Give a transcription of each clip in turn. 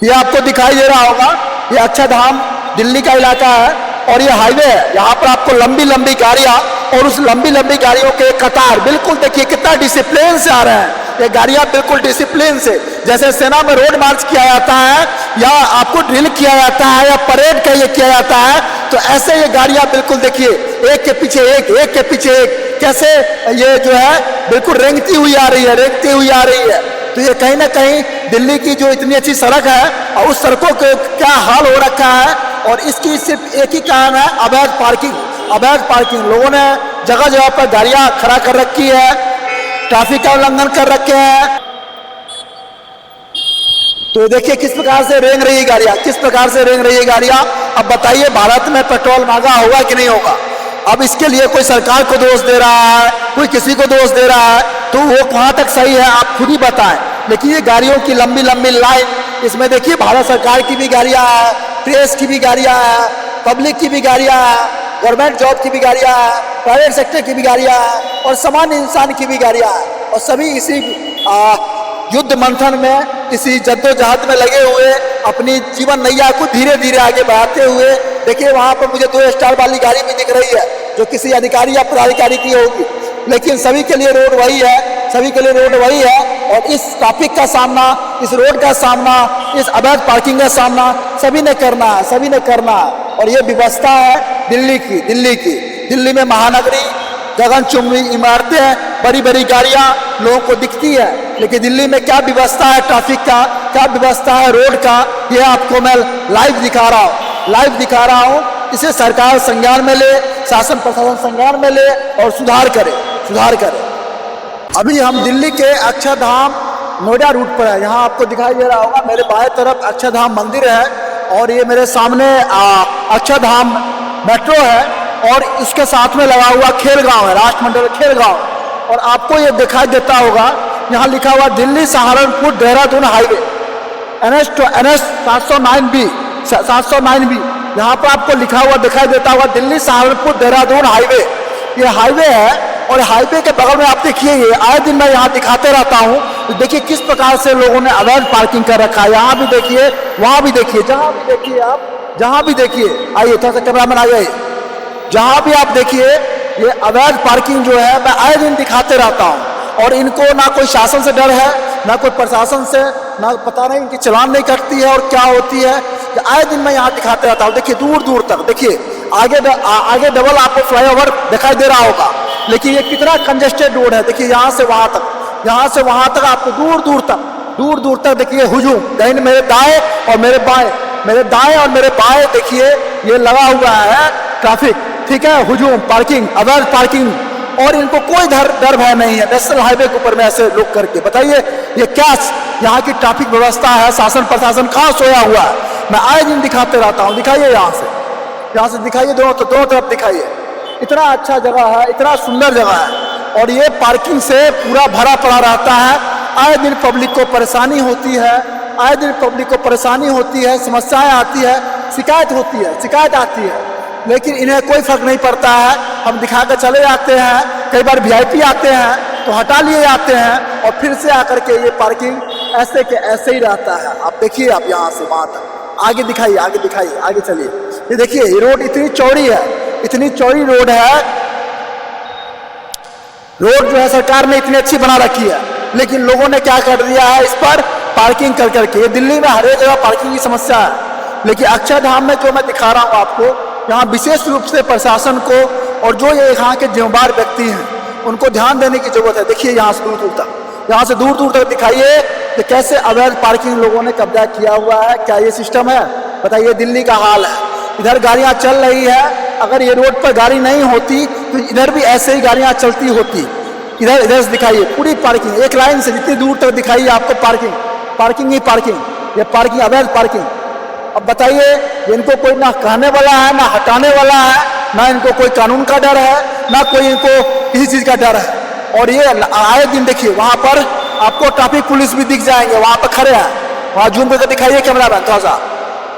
ये आपको दिखाई दे रहा होगा, ये अक्षरधाम दिल्ली का इलाका है और ये हाईवे है। यहाँ पर आपको लंबी लंबी गाड़ियाँ और उस लंबी लंबी गाड़ियों के कतार, बिल्कुल देखिए कितना डिसिप्लिन से आ रहे हैं ये गाड़ियाँ, बिल्कुल डिसिप्लिन से, जैसे सेना में रोड मार्च किया जाता है या आपको ड्रिल किया जाता है या परेड का ये किया जाता है, तो ऐसे ये गाड़ियाँ बिल्कुल देखिए एक के पीछे एक के पीछे एक, कैसे ये जो है बिल्कुल रेंगती हुई आ रही है, रेंगती हुई आ रही है। तो ये कहीं ना कहीं दिल्ली की जो इतनी अच्छी सड़क है और उस सड़कों का क्या हाल हो रखा है, और इसकी सिर्फ एक ही कारण है, अवैध पार्किंग। अवैध पार्किंग, लोगों ने जगह जगह पर गाड़ियां खड़ा कर रखी है, ट्रैफिक का उल्लंघन कर रखे हैं। तो देखिए किस प्रकार से रेंग रही है गाड़ियां, किस प्रकार से रेंग रही है गाड़ियां। अब बताइए भारत में पेट्रोल महंगा होगा कि नहीं होगा? अब इसके लिए कोई सरकार को दोष दे रहा है, कोई किसी को दोष दे रहा है, तो वो कहाँ तक सही है आप खुद ही बताएं। लेकिन ये गाड़ियों की लंबी लंबी लाइन, इसमें देखिए भारत सरकार की भी गाड़ियां हैं, प्रेस की भी गाड़ियां हैं, पब्लिक की भी गाड़ियां हैं, गवर्नमेंट जॉब की भी गाड़ियां हैं, प्राइवेट सेक्टर की भी गाड़ियां हैं और सामान्य इंसान की भी गाड़ियां हैं, और सभी इसी युद्ध मंथन में, इसी जद्दोजहद में लगे हुए अपनी जीवन नैया को धीरे धीरे आगे बढ़ाते हुए। देखिए वहां पर मुझे 2 स्टार वाली गाड़ी भी दिख रही है जो किसी अधिकारी या पदाधिकारी की होगी, लेकिन सभी के लिए रोड वही है, सभी के लिए रोड वही है। और इस ट्रैफिक का सामना, इस रोड का सामना, इस अवैध पार्किंग का सामना सभी ने करना है, सभी ने करना है। और ये व्यवस्था है दिल्ली की, दिल्ली में महानगरी, गगनचुंबी इमारतें, बड़ी बड़ी गाड़ियां लोगों को दिखती है, लेकिन दिल्ली में क्या व्यवस्था है ट्रैफिक का, क्या व्यवस्था है रोड का, ये आपको मैं लाइव दिखा रहा हूँ। इसे सरकार संज्ञान में ले, शासन प्रशासन संज्ञान में ले और सुधार करे। अभी हम दिल्ली के अक्षरधाम नोएडा रूट पर है। यहाँ आपको दिखाई दे रहा होगा मेरे बाएं तरफ अक्षरधाम मंदिर है और ये मेरे सामने अक्षरधाम मेट्रो है, और इसके साथ में लगा हुआ खेलगांव है, राष्ट्रमंडल खेलगांव। और आपको ये दिखाई देता होगा यहाँ लिखा हुआ Delhi Saharanpur Dehradun highway, NH 709B। यहाँ पर आपको लिखा हुआ दिखाई देता होगा दिल्ली सहारनपुर देहरादून हाईवे। ये हाईवे है और हाईवे के बगल में आप देखिए, ये आए दिन मैं यहाँ दिखाते रहता हूँ, तो देखिए किस प्रकार से लोगों ने अवैध पार्किंग कर रखा है। यहाँ भी देखिए, वहाँ भी देखिए, जहाँ भी देखिए आप, जहाँ भी देखिए, आइए थोड़ा सा कैमरामैन आ जाइए, जहाँ भी आप देखिए ये अवैध पार्किंग जो है मैं आए दिन दिखाते रहता हूँ। और इनको ना कोई शासन से डर है, ना कोई प्रशासन से, ना पता नहीं इनकी चालान नहीं कटती है और क्या होती है। आए दिन मैं यहाँ दिखाते रहता हूँ। देखिए दूर दूर तक, देखिए आगे डबल आपको फ्लाईओवर दिखाई दे रहा होगा, लेकिन ये कितना कंजेस्टेड रोड है। देखिए यहाँ से वहाँ तक आपको दूर दूर तक देखिए हुजूम, कहीं मेरे दाएं और मेरे बाएं देखिए ये लगा हुआ है ट्रैफिक, ठीक है, हुजूम, पार्किंग, अवैध पार्किंग, और इनको कोई डर भय नहीं है नेशनल हाईवे के ऊपर में ऐसे लोग करके। बताइए ये क्या यहाँ की ट्रैफिक व्यवस्था है, शासन प्रशासन कहाँ सोया हुआ है। मैं आए दिन दिखाते रहता हूँ। दिखाइए यहाँ से दिखाइए, दोनों तरफ दिखाइए। इतना अच्छा जगह है, इतना सुंदर जगह है, और ये पार्किंग से पूरा भरा पड़ा रहता है। आए दिन पब्लिक को परेशानी होती है, समस्याएं आती है, शिकायत आती है, लेकिन इन्हें कोई फर्क नहीं पड़ता है। हम दिखा कर चले जाते हैं, कई बार VIP आते हैं तो हटा लिए जाते हैं, और फिर से आकर के ये पार्किंग ऐसे के ऐसे ही रहता है। आप देखिए, आप यहाँ से वहाँ तक आगे दिखाइए, आगे चलिए। ये देखिए ये रोड इतनी चौड़ी रोड है, रोड जो है सरकार ने इतनी अच्छी बना रखी है, लेकिन लोगों ने क्या कर दिया है, इस पर पार्किंग कर करके। ये दिल्ली में हर एक जगह पार्किंग की समस्या है, लेकिन अक्षरधाम में जो मैं दिखा रहा हूँ आपको, यहाँ विशेष रूप से प्रशासन को और जो ये यहाँ के जिम्मेदार व्यक्ति हैं उनको ध्यान देने की जरूरत है। देखिए यहाँ से दूर दूर तक दिखाइए कि कैसे अवैध पार्किंग लोगों ने कब्जा किया हुआ है। क्या ये सिस्टम है? बताइए, दिल्ली का हाल है। इधर गाड़ियाँ चल रही है, अगर ये रोड पर गाड़ी नहीं होती तो इधर भी ऐसे ही गाड़ियाँ चलती होती। इधर से दिखाइए पूरी पार्किंग, एक लाइन से जितनी दूर तक दिखाइए आपको पार्किंग, ये पार्किंग, अवैध पार्किंग। अब बताइए, इनको कोई ना कहने वाला है, ना हटाने वाला है, ना इनको कोई कानून का डर है, ना कोई इनको किसी चीज़ का डर है। और ये आए दिन देखिए, वहाँ पर आपको ट्रैफिक पुलिस भी दिख जाएंगे, वहाँ पर खड़े हैं। वहाँ जूम करके दिखाइए कैमरामैन थोड़ा सा,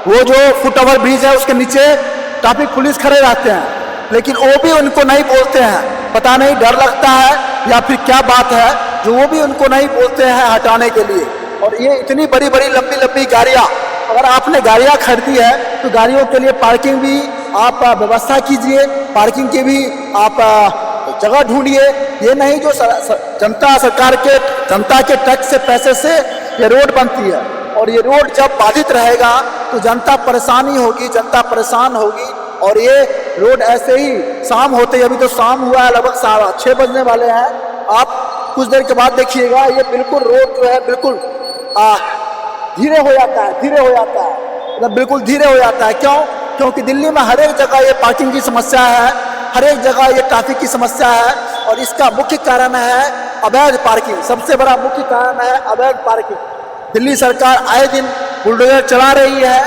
वो जो फुट ओवर ब्रिज है उसके नीचे ट्रैफिक पुलिस खड़े रहते हैं, लेकिन वो भी उनको नहीं बोलते हैं। पता नहीं डर लगता है या फिर क्या बात है, जो वो भी उनको नहीं बोलते हैं हटाने के लिए। और ये इतनी बड़ी बड़ी लंबी लंबी गाड़ियां, अगर आपने गाड़ियां खरीदी है तो गाड़ियों के लिए पार्किंग भी आप व्यवस्था कीजिए, पार्किंग की भी आप जगह ढूंढिए। ये नहीं जो जनता के टैक्स से पैसे से ये रोड बनती है, और ये रोड जब बाधित रहेगा तो जनता परेशानी होगी, जनता परेशान होगी। और ये रोड ऐसे ही शाम होते ही, अभी तो शाम हुआ है, लगभग 6:30 बजने वाले हैं, आप कुछ देर के बाद देखिएगा ये बिल्कुल रोड जो है बिल्कुल धीरे हो जाता है, धीरे हो जाता है, मतलब बिल्कुल धीरे हो जाता है। क्यों? क्योंकि दिल्ली में हर एक जगह ये पार्किंग की समस्या है, हर एक जगह ये ट्रैफिक की समस्या है, और इसका मुख्य कारण है अवैध पार्किंग। सबसे बड़ा मुख्य कारण है अवैध पार्किंग। दिल्ली सरकार आए दिन बुलडोजर चला रही है,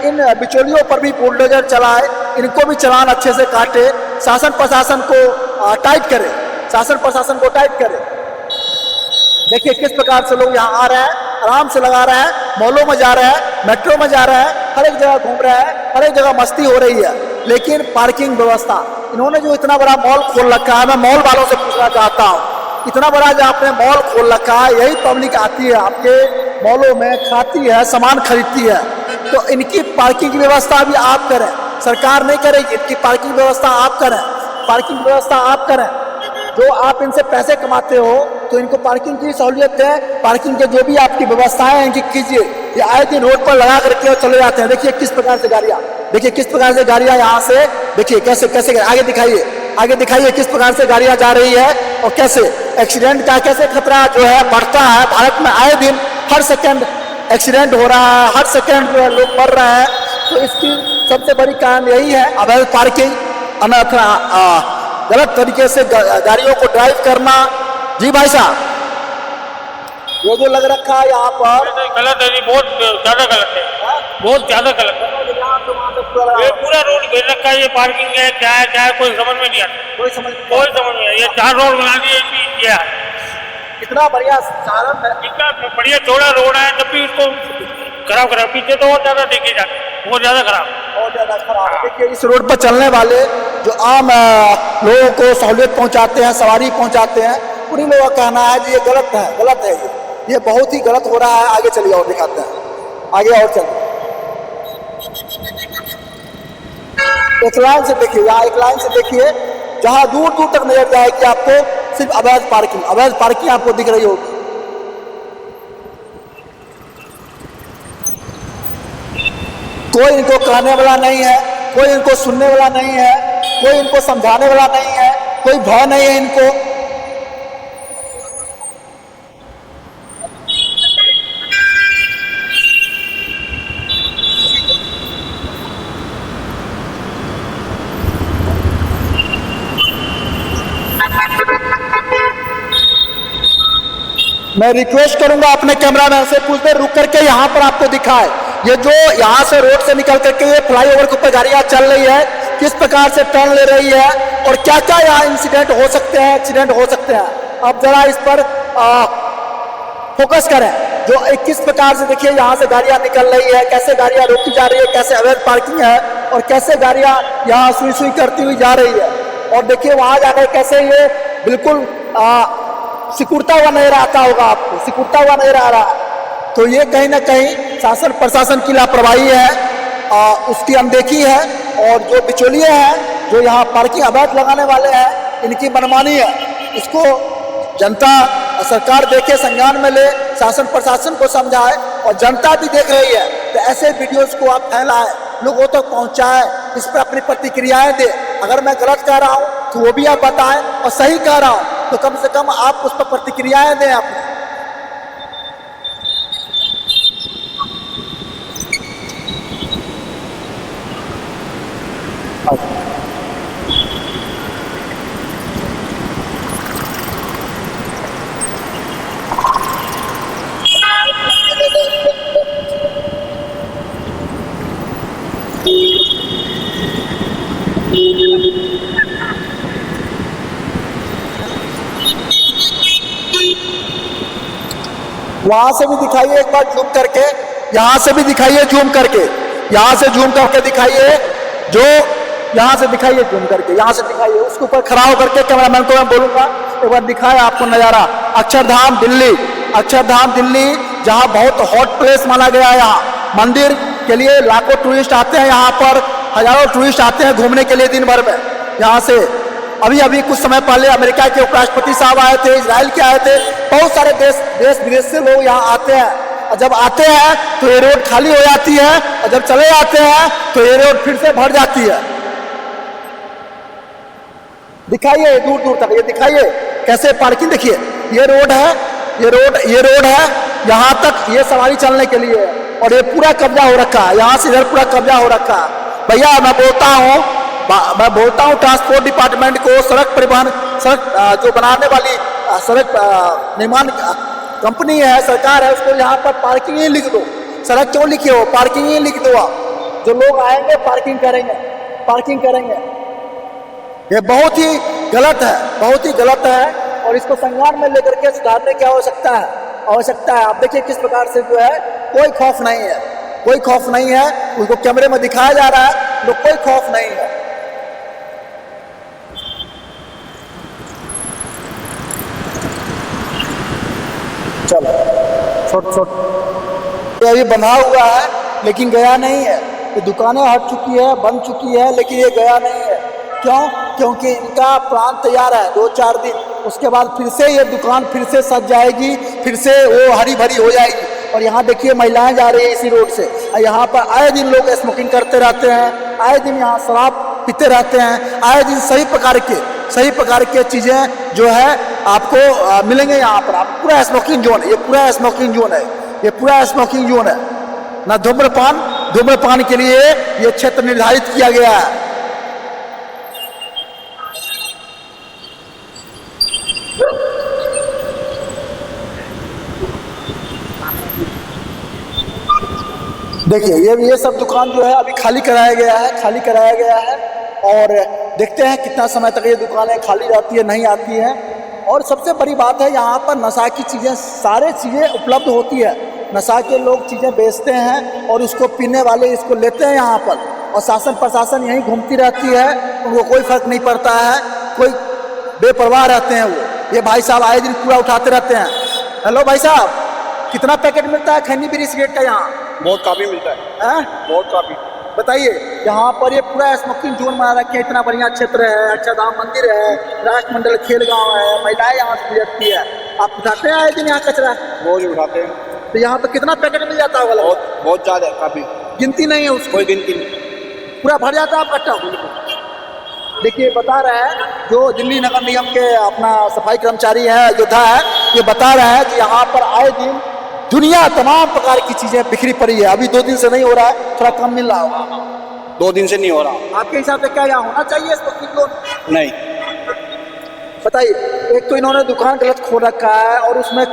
इन बिचौलियों पर भी बुलडोजर चलाए, इनको भी चालान अच्छे से काटे, शासन प्रशासन को टाइट करे, शासन प्रशासन को टाइट करे। देखिए किस प्रकार से लोग यहाँ आ रहे हैं, आराम से लगा रहे हैं, मॉलों में जा रहे हैं, मेट्रो में जा रहे हैं, हर एक जगह घूम रहे हैं, हर एक जगह मस्ती हो रही है। लेकिन पार्किंग व्यवस्था, इन्होंने जो इतना बड़ा मॉल खोल रखा है, मैं मॉल वालों से पूछना चाहता हूँ, इतना बड़ा जो आपने मॉल खोल रखा है, यही पब्लिक आती है आपके मॉलों में, खाती है, सामान खरीदती है, तो इनकी पार्किंग की व्यवस्था भी आप करें, सरकार नहीं करेगी, इनकी पार्किंग व्यवस्था आप करें, पार्किंग व्यवस्था आप करें। जो आप इनसे पैसे कमाते हो तो इनको पार्किंग की सहूलियत दें, पार्किंग के जो भी आपकी व्यवस्थाएं हैं इनकी कीजिए। ये आए दिन रोड पर लगा करके चले जाते हैं। देखिए किस प्रकार से गाड़ियाँ, देखिए किस प्रकार से गाड़ियाँ यहाँ से, देखिए कैसे कैसे, आगे दिखाइए, आगे दिखाइए किस प्रकार से गाड़ियाँ जा रही है, और कैसे एक्सीडेंट का कैसे खतरा जो है बढ़ता है। भारत में आए दिन हर सेकेंड एक्सीडेंट हो रहा है, हर सेकेंड जो है लोग मर रहे हैं। तो इसकी सबसे बड़ी कारण यही है अवैध पार्किंग, अन्यथा गलत तरीके से गाड़ियों को ड्राइव करना। जी भाई साहब, ये जो लग रखा है यहाँ पर गलत है जी, बहुत ज्यादा गलत है, बहुत ज्यादा गलत है। ये पूरा रोड घेर रखा है, ये पार्किंग है क्या है कोई समझ में नहीं आता, कोई समझ में नहीं। ये 4 रोड बना दिए, इतना बढ़िया साधन है, इतना बढ़िया चौड़ा रोड है, जब भी उसको खराब करा, पीछे तो और ज्यादा देखे जाते, बहुत ज्यादा खराब। देखिए इस रोड पर चलने वाले जो आम लोगों को सहूलियत पहुंचाते हैं, सवारी पहुंचाते हैं, उन्हीं लोगों का कहना है कि ये गलत है, गलत है, ये बहुत ही गलत हो रहा है। आगे चलिए और दिखाते हैं, आगे और चलिए। एक लाइन से देखिए, यहाँ एक लाइन से देखिए, जहां दूर दूर तक नजर जाएगी आपको सिर्फ अवैध पार्किंग आपको दिख रही होगी। कोई इनको कहने वाला नहीं है, कोई इनको सुनने वाला नहीं है, कोई इनको समझाने वाला नहीं है, कोई भय नहीं है इनको। मैं रिक्वेस्ट करूंगा अपने कैमरामैन से कुछ देर रुक करके यहाँ पर आपको दिखाए, ये जो यहाँ से रोड से निकल करके ये फ्लाईओवर के ऊपर गाड़ियाँ चल रही है, किस प्रकार से टर्न ले रही है, और क्या क्या यहाँ इंसिडेंट हो सकते हैं, एक्सीडेंट हो सकते हैं। अब जरा इस पर फोकस करें। जो किस प्रकार से देखिए यहाँ से गाड़ियाँ निकल रही है, कैसे गाड़ियाँ रोकी जा रही है, कैसे अवैध पार्किंग है, और कैसे गाड़ियाँ यहाँ सुई सुई करती हुई जा रही है। और देखिए वहाँ जाकर कैसे ये बिल्कुल सिकुड़ता हुआ नहीं रहता होगा, आपको सिकुड़ता हुआ नहीं रह रहा है। तो ये कहीं ना कहीं शासन प्रशासन की लापरवाही है, उसकी अनदेखी है, और जो बिचौलिए हैं, जो यहाँ पार्किंग अवैध लगाने वाले हैं, इनकी मनमानी है। इसको जनता सरकार देखे, संज्ञान में ले, शासन प्रशासन को समझाए, और जनता भी देख रही है तो ऐसे वीडियोस को आप फैलाएं, लोगों तक पहुँचाएं, इस पर अपनी प्रतिक्रियाएं दें। अगर मैं गलत कह रहा हूँ तो वो भी आप बताएं, और सही कह रहा हूँ तो कम से कम आप उस पर प्रतिक्रियाएं दें अपनी। वहां से भी दिखाइए एक बार जूम करके, यहां से भी दिखाइए जूम करके, यहां से जूम करके दिखाइए, जो यहां से दिखाइए जूम करके, यहां से दिखाइए, उसके ऊपर खड़ा होकर के कैमरामैन को मैं बोलूंगा एक बार दिखाए आपको नजारा। अक्षरधाम दिल्ली, अक्षरधाम दिल्ली जहां बहुत हॉट प्लेस माना गया है। यहाँ मंदिर के लिए लाखों टूरिस्ट आते हैं, यहाँ पर हजारों टूरिस्ट आते हैं घूमने के लिए दिन भर में। यहाँ से अभी कुछ समय पहले अमेरिका के उपराष्ट्रपति साहब आए थे, इजराइल के आए थे, बहुत सारे देश विदेश से लोग यहाँ आते हैं। और जब आते हैं तो ये रोड खाली हो जाती है, और जब चले जाते हैं तो ये रोड फिर से भर जाती है। दिखाइए दूर दूर तक, ये दिखाइए कैसे पार्किंग, देखिए ये रोड है, ये रोड है, यहाँ तक ये सवारी चलने के लिए है, और ये पूरा कब्जा हो रखा है, यहाँ से इधर पूरा कब्जा हो रखा है। भैया मैं बोलता हूँ ट्रांसपोर्ट डिपार्टमेंट को, सड़क परिवहन, सड़क जो बनाने वाली सड़क निर्माण कंपनी है, सरकार है, उसको यहाँ पर पार्किंग ही लिख दो। सड़क क्यों लिखे हो, पार्किंग ही लिख दो आप। जो लोग आएंगे पार्किंग करेंगे। ये बहुत ही गलत है, और इसको संज्ञान में लेकर के सुधारने की आवश्यकता है। आप देखिए किस प्रकार से जो है कोई खौफ नहीं है, उसको कैमरे में दिखाया जा रहा है, लोग कोई खौफ नहीं है। चलो छोट ये अभी बंधा हुआ है लेकिन गया नहीं है। ये दुकानें हट चुकी है, बन चुकी है, लेकिन ये गया नहीं है। क्यों? क्योंकि इनका प्लान तैयार है 2-4 दिन, उसके बाद फिर से ये दुकान फिर से सज जाएगी, फिर से वो हरी भरी हो जाएगी। और यहाँ देखिए महिलाएं जा रही है इसी रोड से, और यहाँ पर आए दिन लोग स्मोकिंग करते रहते हैं, आए दिन यहाँ शराब पीते रहते हैं, आए दिन सही प्रकार के चीज़ें जो है आपको मिलेंगे यहाँ पर। आप पूरा स्मोकिंग जोन है, ये पूरा स्मोकिंग जोन है। ना धूम्रपान के लिए ये क्षेत्र निर्धारित किया गया है। देखिए ये सब दुकान जो है अभी खाली कराया गया है, और देखते हैं कितना समय तक ये दुकानें खाली रहती है, नहीं आती है। और सबसे बड़ी बात है यहाँ पर नशा की चीज़ें, सारे चीज़ें उपलब्ध होती है। नशा के लोग चीज़ें बेचते हैं और उसको पीने वाले इसको लेते हैं यहाँ पर, और शासन प्रशासन यहीं घूमती रहती है, उनको कोई फर्क नहीं पड़ता है, कोई बेपरवाह रहते हैं वो। ये भाई साहब आए दिन पूरा उठाते रहते हैं। हेलो भाई साहब, कितना पैकेट मिलता है खैनी बीड़ी सिगरेट का यहाँ? बहुत काफी मिलता है, बहुत काफी। बताइए, यहाँ पर ये पूरा स्मोकिंग जोन बना रखे, इतना बढ़िया क्षेत्र है, अक्षरधाम मंदिर है, राष्ट्रमंडल खेल गांव है, महिलाएं यहाँ से गुजरती है। आप उठाते हैं आए दिन यहाँ कचरा? रोज उठाते हैं। तो यहाँ पर कितना पैकेट मिल जाता होगा? बहुत ज्यादा, काफी। गिनती नहीं है उसकी? कोई गिनती नहीं, पूरा भर जाता है आप कट्टा? देखिए बता रहा है जो दिल्ली नगर निगम के अपना सफाई कर्मचारी है, योद्धा है, ये बता रहा है कि यहाँ पर आए दिन दुनिया तमाम प्रकार की चीजें बिखरी पड़ी है। अभी 2 दिन से नहीं हो रहा है, थोड़ा कम मिल रहा होगा। 2 दिन से नहीं हो रहा। आपके हिसाब से क्या यहाँ होना चाहिए स्मोकिंग जोन? नहीं। बताइए, एक तो इन्होंने दुकान गलत खोल रखा है, और उसमें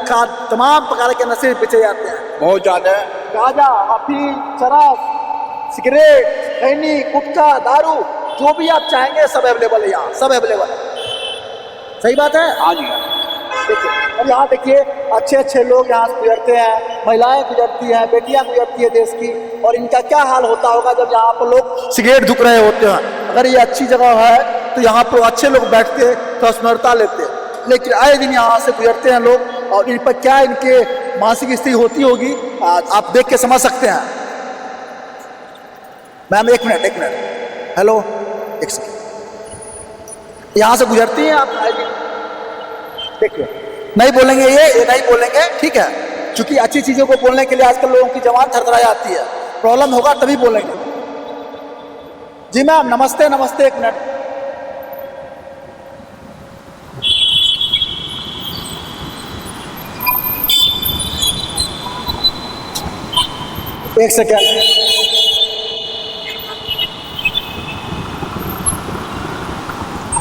तमाम प्रकार के नशे बेचे जाते हैं, बहुत ज्यादा है। गांजा, अफीम, शराब, सिगरेट, खैनी, गुटखा, दारू, जो भी आप चाहेंगे सब अवेलेबल है यहाँ, सब अवेलेबल है। सही बात है? हाँ जी। देखिए, अब यहाँ देखिए अच्छे लोग यहाँ से गुजरते हैं, महिलाएं गुजरती हैं, बेटियां गुजरती है देश की, और इनका क्या हाल होता होगा जब यहाँ पर लोग सिगरेट धुक रहे होते हैं। अगर ये अच्छी जगह है तो यहाँ पर अच्छे लोग बैठते तो स्मरता लेते, लेकिन आए दिन यहाँ से गुजरते हैं लोग, और इन पर क्या इनके मानसिक स्थिति होती होगी आप देख के समझ सकते हैं। मैम एक मिनट, हेलो, एक सेकंड, यहाँ से गुजरती हैं आप आए दिन? देखिए, नहीं बोलेंगे ये नहीं बोलेंगे, ठीक है, क्योंकि अच्छी चीजों को बोलने के लिए आजकल लोगों की जबान थरथरा जाती है, प्रॉब्लम होगा तभी बोलेंगे। जी मैम नमस्ते, एक मिनट। एक सेकेंड,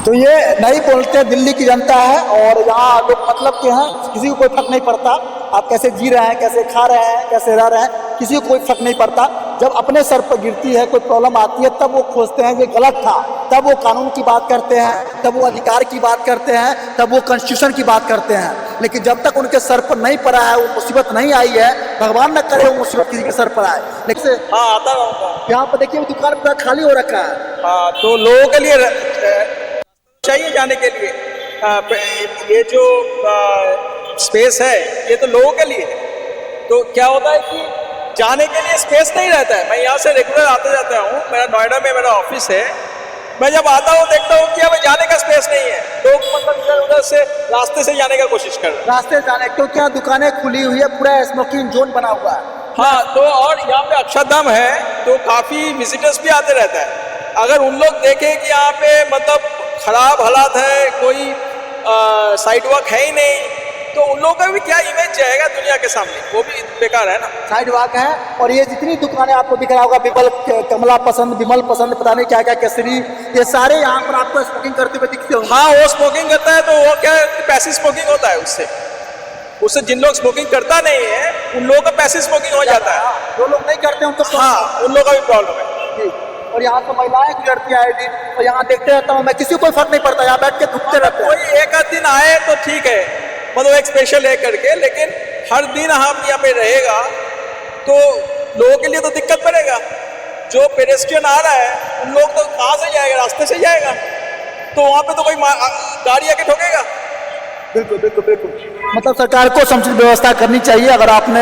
तो ये नहीं बोलते, दिल्ली की जनता है, और यहाँ लोग मतलब के हैं, किसी को कोई फर्क नहीं पड़ता आप कैसे जी रहे हैं, कैसे खा रहे हैं, कैसे रह रहे हैं, किसी को कोई फर्क नहीं पड़ता। जब अपने सर पर गिरती है, कोई प्रॉब्लम आती है, तब वो खोजते हैं ये गलत था, तब वो कानून की बात करते हैं, तब वो अधिकार की बात करते हैं, तब वो कॉन्स्टिट्यूशन की बात करते हैं। लेकिन जब तक उनके सर पर नहीं पड़ा है, वो मुसीबत नहीं आई है, भगवान न करे वो मुसीबत किसी के सर पर आए। लेकिन हाँ आता रहूँगा। यहाँ पर देखिए दुकान पूरा खाली हो रखा है। हाँ, तो लोगों के लिए चाहिए जाने के लिए ये जो स्पेस है, ये तो लोगों के लिए है। तो क्या होता है कि जाने के लिए स्पेस नहीं रहता है। मैं यहाँ से रेगुलर आते जाता हूँ, मेरा नोएडा में मेरा ऑफिस है। मैं जब आता हूँ देखता हूँ कि हमें जाने का स्पेस नहीं है, लोग मतलब इधर उधर से रास्ते से जाने का कोशिश कर रहे हैं। रास्ते जाने क्योंकि यहाँ दुकानें खुली हुई है, पूरा स्मोकिंग जोन बना हुआ है। हाँ, तो और यहाँ पे अक्षरधाम है तो काफ़ी विजिटर्स भी आते रहता है। अगर उन लोग देखें कि यहाँ पे मतलब खराब हालात है, कोई साइड वॉक है ही नहीं, तो उन लोगों का भी क्या इमेज जाएगा दुनिया के सामने, वो भी बेकार है ना। साइड वॉक है और ये जितनी दुकानें आपको दिख रहा होगा, विमल कमला पसंद, विमल पसंद, पता नहीं क्या क्या केसरी, ये सारे यहाँ पर आपको स्मोकिंग करते हुए दिखते होंगे। हाँ, वो स्मोकिंग करता है तो वो क्या पैसिव स्मोकिंग होता है, उससे जिन लोग स्मोकिंग करता नहीं है उन लोगों का पैसिव स्मोकिंग हो जाता है। जो लोग नहीं करते उनको हाँ, उन लोगों का भी प्रॉब्लम है। और यहाँ तो महिलाएं गुजरती आए दिन, और यहाँ देखते रहता हूँ मैं, किसी को कोई फर्क नहीं पड़ता, यहाँ बैठ के घूमते रहते हैं। कोई एक आध दिन आए तो ठीक है, मतलब एक स्पेशल है करके, लेकिन हर दिन हम यहाँ पे रहेगा तो लोगों के लिए तो दिक्कत पड़ेगा। जो पेडेस्ट्रियन आ रहा है उन लोग तो कहाँ से जाएगा, रास्ते से जाएगा, तो वहाँ पे तो कोई गाड़ी आके ठोकेगा। बिल्कुल बिल्कुल बिल्कुल। मतलब सरकार को समुचित व्यवस्था करनी चाहिए। अगर आपने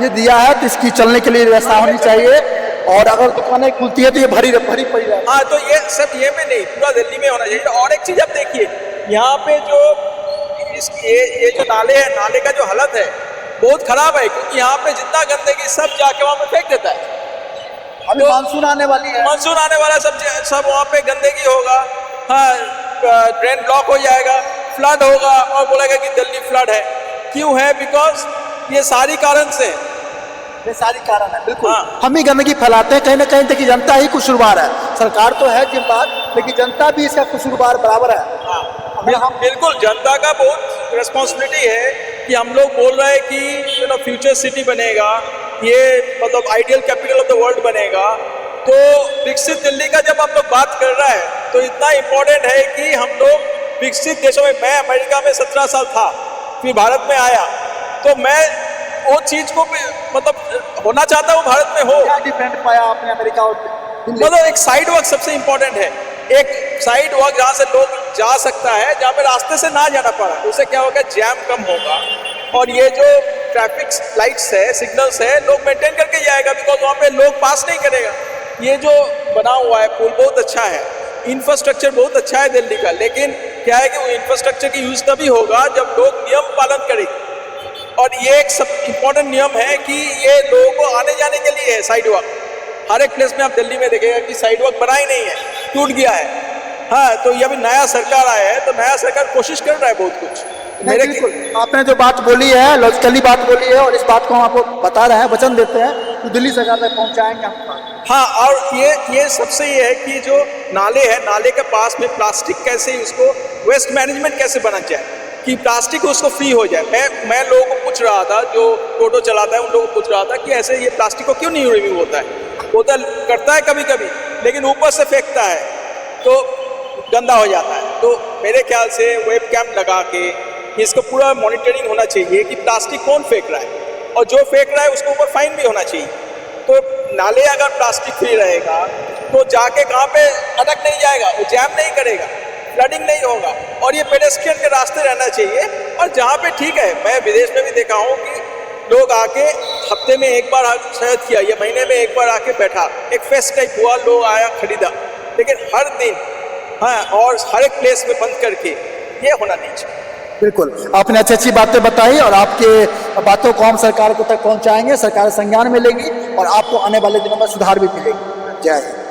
ये दिया है तो इसकी चलने के लिए व्यवस्था होनी चाहिए, और अगर दुकानें खुलती है तो ये भरी भरी पड़ी है। हाँ, तो ये सब ये में नहीं, पूरा दिल्ली में होना चाहिए। और एक चीज़ आप देखिए, यहाँ पे जो ये जो नाले हैं, नाले का जो हालत है बहुत खराब है, क्योंकि यहाँ पे जितना गंदगी सब जाके वहाँ पे फेंक देता है। अभी तो मानसून आने वाली है, मानसून आने वाला, सब वहाँ पे गंदगी होगा। हाँ, ड्रेन ब्लॉक हो जाएगा, फ्लड होगा, और बोलेगा कि दिल्ली फ्लड है। क्यों है? बिकॉज ये सारी कारण से, ये सारी कारण है। बिल्कुल, हाँ। हम ही गंदगी फैलाते हैं। कहीं ना कहीं देखिए जनता ही कसूरवार है, सरकार तो है जिम्मेदार, लेकिन जनता भी इसका कसूरवार बराबर है। हाँ, हम बिल्कुल, जनता का बहुत रिस्पॉन्सिबिलिटी है कि हम लोग बोल रहे हैं कि फ्यूचर सिटी बनेगा, ये मतलब ideal capital of the world बनेगा, तो विकसित दिल्ली का जब हम लोग बात कर रहा है तो इतना इम्पोर्टेंट है कि हम लोग विकसित देशों में, मैं अमेरिका में 17 साल था, फिर भारत में आया, तो मैं वो चीज़ को मतलब होना चाहता हूँ भारत में हो। क्या डिफरेंट पाया आपने अमेरिका और दिल्ली? मतलब एक साइड वॉक सबसे इम्पोर्टेंट है, एक साइड वॉक जहाँ से लोग जा सकता है, जहाँ पे रास्ते से ना जाना पड़ा, उससे क्या होगा, जैम कम होगा, और ये जो ट्रैफिक लाइट्स है, सिग्नल्स है, लोग मेंटेन करके जाएगा, बिकॉज वहाँ पे लोग पास नहीं करेगा। ये जो बना हुआ है पुल बहुत अच्छा है, इंफ्रास्ट्रक्चर बहुत अच्छा है दिल्ली का, लेकिन क्या है कि वो इंफ्रास्ट्रक्चर की यूज तभी होगा जब लोग नियम पालन करेंगे। और ये एक सब इम्पोर्टेंट नियम है कि ये लोगों को आने जाने के लिए है साइड वॉक। हर एक प्लेस में आप दिल्ली में देखेगा कि साइड वॉक बना ही नहीं है, टूट गया है। हाँ, तो ये अभी नया सरकार आया है, तो नया सरकार कोशिश कर रहा है बहुत कुछ। मेरे बिल्कुल, आपने जो बात बोली है, लॉजिकली बात बोली है, और इस बात को हम आपको बता रहे हैं, वचन देते हैं तो दिल्ली सरकार तक पहुंचाएंगे हम। हाँ, और ये सबसे ये है कि जो नाले हैं, नाले के पास में प्लास्टिक कैसे, उसको वेस्ट मैनेजमेंट कैसे बना जाए कि प्लास्टिक उसको फ्री हो जाए। मैं लोगों को पूछ रहा था, जो टोटो चलाता है उन लोगों को पूछ रहा था कि ऐसे ये प्लास्टिक को क्यों नहीं रिमूव होता है। होता करता है कभी कभी, लेकिन ऊपर से फेंकता है तो गंदा हो जाता है। तो मेरे ख्याल से वेब कैम लगा के इसको पूरा मॉनिटरिंग होना चाहिए कि प्लास्टिक कौन फेंक रहा है, और जो फेंक रहा है उसके ऊपर फाइन भी होना चाहिए। तो नाले अगर प्लास्टिक फ्री रहेगा तो जाके कहाँ पे अटक नहीं जाएगा, वो जैम नहीं करेगा, फ्लडिंग नहीं होगा, और ये पेडेस्ट्रियन के रास्ते रहना चाहिए। और जहाँ पे ठीक है, मैं विदेश में भी देखा हूँ कि लोग आके हफ्ते में एक बार शायद किया, या महीने में एक बार आके बैठा, एक फेस्ट टाइप हुआ, लोग आया खरीदा, लेकिन हर दिन, हाँ, और हर एक प्लेस में बंद करके ये होना नहीं चाहिए। बिल्कुल, आपने अच्छी अच्छी बातें बताई, और आपके बातों को हम सरकार को तक पहुंचाएंगे, सरकार संज्ञान में लेगी, और आपको आने वाले दिनों में सुधार भी मिलेगी। जय हिंद।